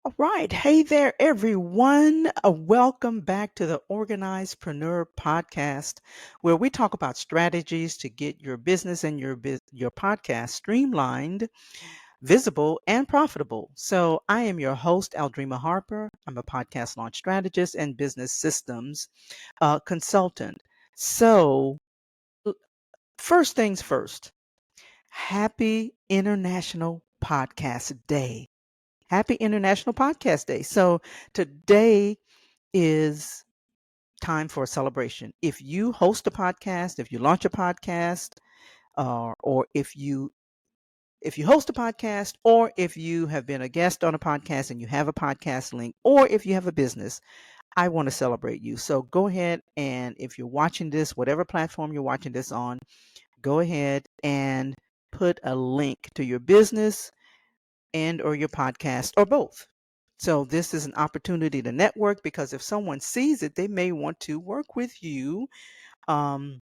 All right. Hey there, everyone. Welcome back to the OrganizedPreneur Podcast, where we talk about strategies to get your business and your podcast streamlined, visible, and profitable. So, I am your host, Aldreama Harper. I'm a podcast launch strategist and business systems consultant. So, l- first things first, happy International Podcast Day. Happy International Podcast Day. So today is time for a celebration. If you host a podcast, if you launch a podcast, or if you host a podcast, or if you have been a guest on a podcast and you have a podcast link, or if you have a business, I want to celebrate you. So go ahead, and if you're watching this, whatever platform you're watching this on, go ahead and put a link to your business and or your podcast or both. So this is an opportunity to network because if someone sees it, they may want to work with you, um,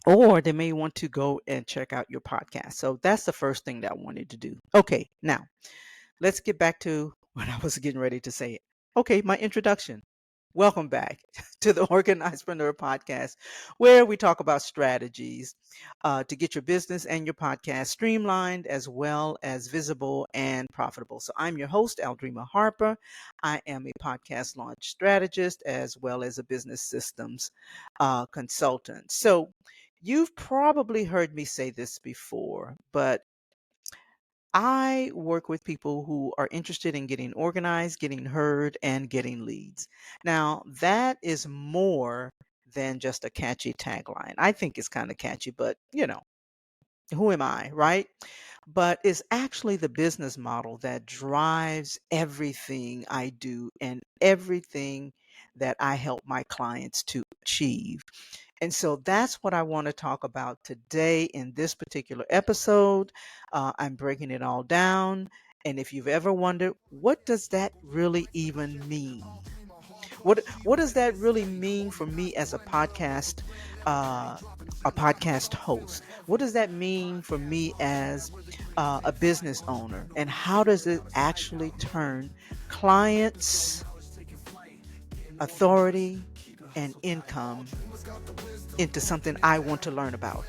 or they may want to go and check out your podcast. So that's the first thing that I wanted to do. Okay, now let's get back to what I was getting ready to say. Okay, my introduction. Welcome back to the OrganizedPreneur Podcast, where we talk about strategies to get your business and your podcast streamlined as well as visible and profitable. So I'm your host, Aldreama Harper. I am a podcast launch strategist as well as a business systems consultant. So you've probably heard me say this before, but I work with people who are interested in getting organized, getting heard, and getting leads. Now, that is more than just a catchy tagline. I think it's kind of catchy, but who am I, right? But it's actually the business model that drives everything I do and everything that I help my clients to achieve. And so that's what I want to talk about today in this particular episode. I'm breaking it all down. And if you've ever wondered, what does that really even mean? What does that really mean for me as uh, a podcast host? What does that mean for me as a business owner? And how does it actually turn clients, authority, and income into something I want to learn about?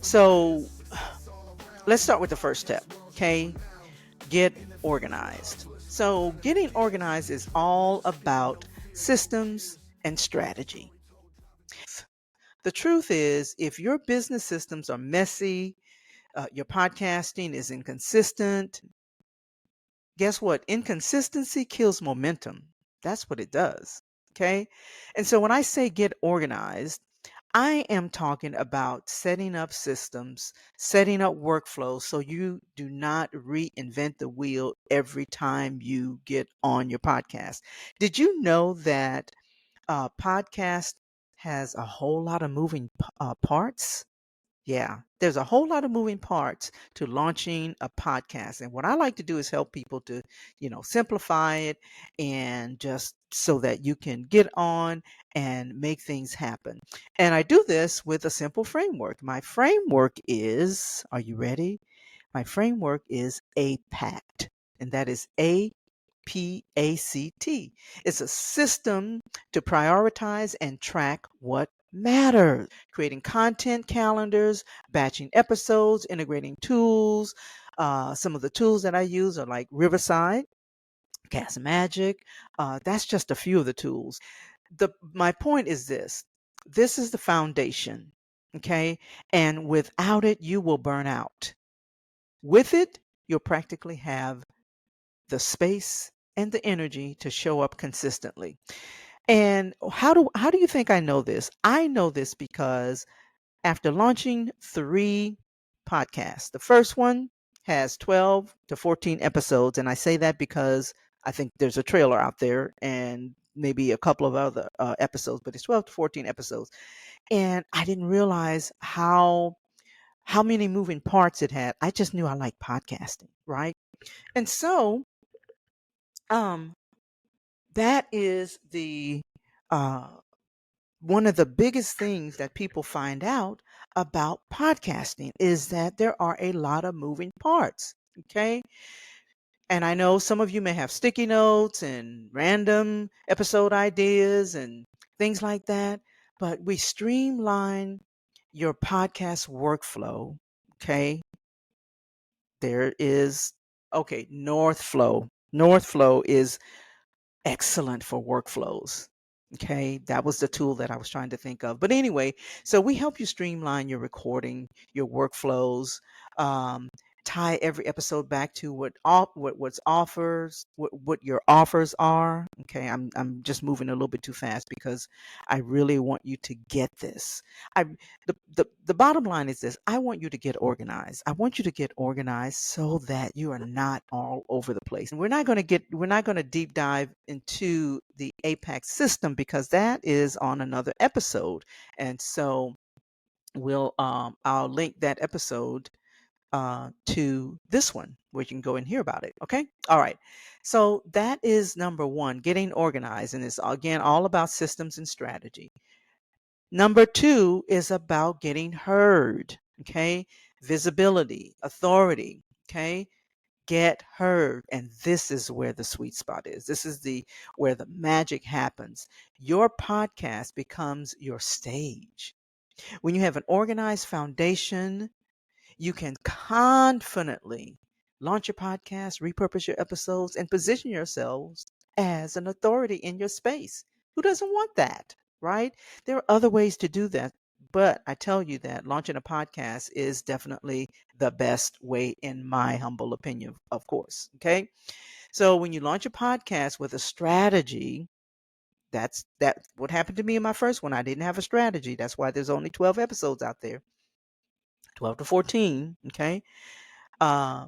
So let's start with the first step. Okay, get organized. So getting organized is all about systems and strategy. The truth is, if your business systems are messy, your podcasting is inconsistent, guess what? Inconsistency kills momentum. That's what it does. Okay. And so when I say get organized, I am talking about setting up systems, setting up workflows so you do not reinvent the wheel every time you get on your podcast. Did you know that podcast has a whole lot of moving parts? Yeah, there's a whole lot of moving parts to launching a podcast. And what I like to do is help people to, simplify it and just so that you can get on and make things happen. And I do this with a simple framework. My framework is, are you ready? My framework is APACT, and that is APACT. It's a system to prioritize and track what matters, creating content calendars, batching episodes, integrating tools. Some of the tools that I use are like Riverside, Cast Magic. That's just a few of the tools. My point is this: this is the foundation, okay? And without it, you will burn out. With it, you'll practically have the space and the energy to show up consistently. And how do you think I know this? I know this because after launching 3 podcasts, the first one has 12 to 14 episodes, and I say that because I think there's a trailer out there and maybe a couple of other episodes, but it's 12 to 14 episodes. And I didn't realize how many moving parts it had. I just knew I liked podcasting, right? And so um that is the uh one of the biggest things that people find out about podcasting is that there are a lot of moving parts. Okay. And I know some of you may have sticky notes and random episode ideas and things like that, but we streamline your podcast workflow. Okay. There is, okay, Northflow. Northflow is excellent for workflows. Okay, that was the tool that I was trying to think of. But anyway, so we help you streamline your recording, your workflows, um, tie every episode back to what's offers, what your offers are. Okay, I'm just moving a little bit too fast because I really want you to get this. I the bottom line is this: I want you to get organized. I want you to get organized so that you are not all over the place. And we're not going to deep dive into the APAC system because that is on another episode. And so I'll link that episode to this one where you can go and hear about it. Okay. All right. So that is number one, getting organized. And it's again all about systems and strategy. Number two is about getting heard. Okay. Visibility, authority. Okay. Get heard. And this is where the sweet spot is. This is where the magic happens. Your podcast becomes your stage. When you have an organized foundation, you can confidently launch your podcast, repurpose your episodes, and position yourselves as an authority in your space. Who doesn't want that, right? There are other ways to do that. But I tell you that launching a podcast is definitely the best way, in my humble opinion, of course. Okay. So when you launch a podcast with a strategy, that's what happened to me in my first one. I didn't have a strategy. That's why there's only 12 episodes out there, 12 to 14. Okay. Uh,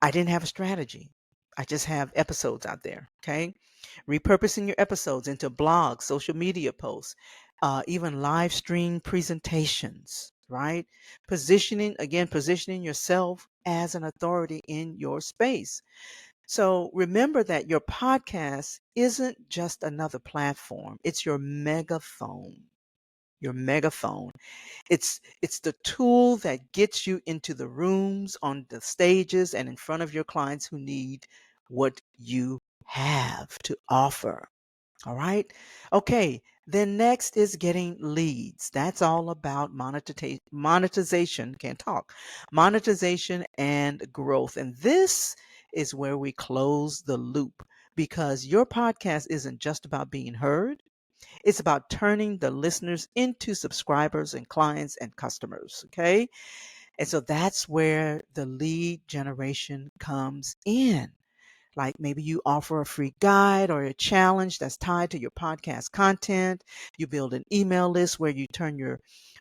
I didn't have a strategy. I just have episodes out there. Okay. Repurposing your episodes into blogs, social media posts, even live stream presentations, right? Positioning yourself as an authority in your space. So remember that your podcast isn't just another platform, it's your megaphone. Your megaphone. It's the tool that gets you into the rooms, on the stages, and in front of your clients who need what you have to offer. All right. Okay. Then next is getting leads. That's all about monetization. Can't talk. Monetization and growth. And this is where we close the loop because your podcast isn't just about being heard. It's about turning the listeners into subscribers and clients and customers. Okay. And so that's where the lead generation comes in. Like maybe you offer a free guide or a challenge that's tied to your podcast content. You build an email list where you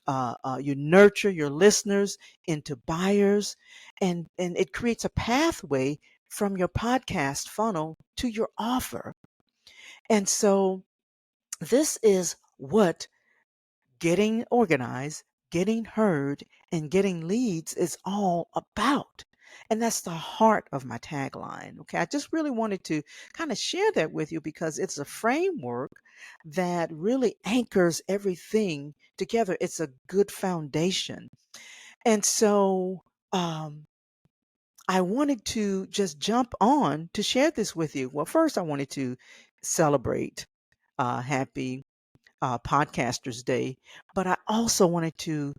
nurture your listeners into buyers, and it creates a pathway from your podcast funnel to your offer. And so this is what getting organized, getting heard, and getting leads is all about. And that's the heart of my tagline. Okay. I just really wanted to kind of share that with you because it's a framework that really anchors everything together. It's a good foundation. And so I wanted to just jump on to share this with you. Well, first, I wanted to celebrate happy Podcasters Day, but I also wanted to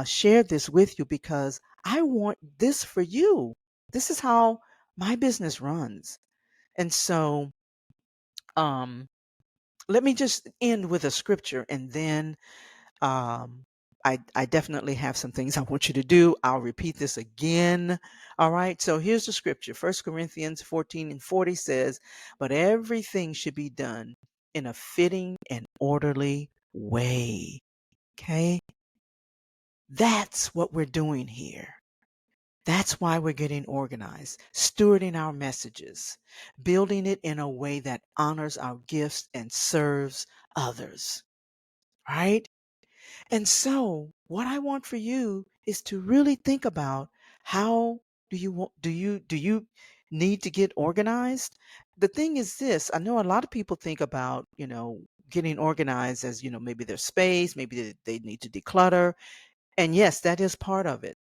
share this with you because I want this for you. This is how my business runs. And so um, let me just end with a scripture and then um, I definitely have some things I want you to do. I'll repeat this again. All right. So here's the scripture. 1 Corinthians 14:40 says, but everything should be done in a fitting and orderly way. Okay. That's what we're doing here. That's why we're getting organized, stewarding our messages, building it in a way that honors our gifts and serves others. Right. And so, what I want for you is to really think about how do you need to get organized? The thing is this, I know a lot of people think about, getting organized as, maybe their space, maybe they need to declutter. And yes, that is part of it.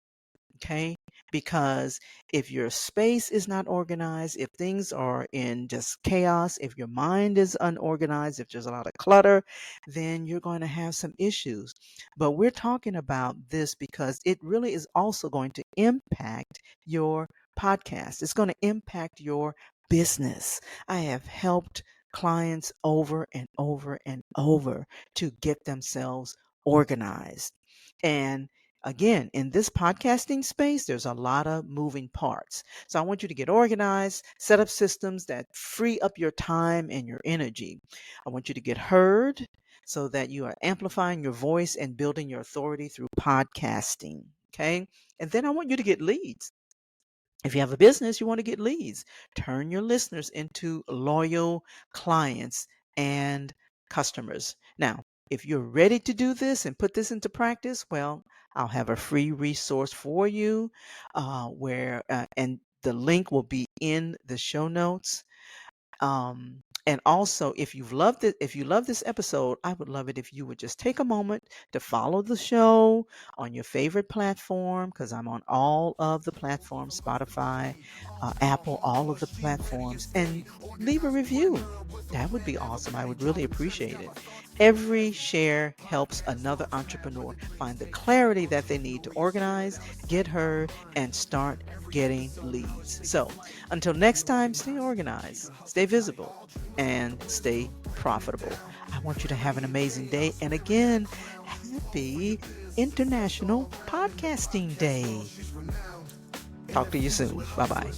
Okay. Because if your space is not organized, if things are in just chaos, if your mind is unorganized, if there's a lot of clutter, then you're going to have some issues. But we're talking about this because it really is also going to impact your podcast. It's going to impact your business. I have helped clients over and over and over to get themselves organized. And again, in this podcasting space, there's a lot of moving parts. So I want you to get organized, set up systems that free up your time and your energy. I want you to get heard so that you are amplifying your voice and building your authority through podcasting. Okay. And then I want you to get leads. If you have a business, you want to get leads. Turn your listeners into loyal clients and customers. Now, if you're ready to do this and put this into practice, well, I'll have a free resource for you and the link will be in the show notes. And also, if you love this episode, I would love it if you would just take a moment to follow the show on your favorite platform, because I'm on all of the platforms, Spotify, Apple, all of the platforms, and leave a review. That would be awesome. I would really appreciate it. Every share helps another entrepreneur find the clarity that they need to organize, get heard, and start getting leads. So until next time, stay organized, stay visible, and stay profitable. I want you to have an amazing day. And again, happy International Podcasting Day. Talk to you soon. Bye bye.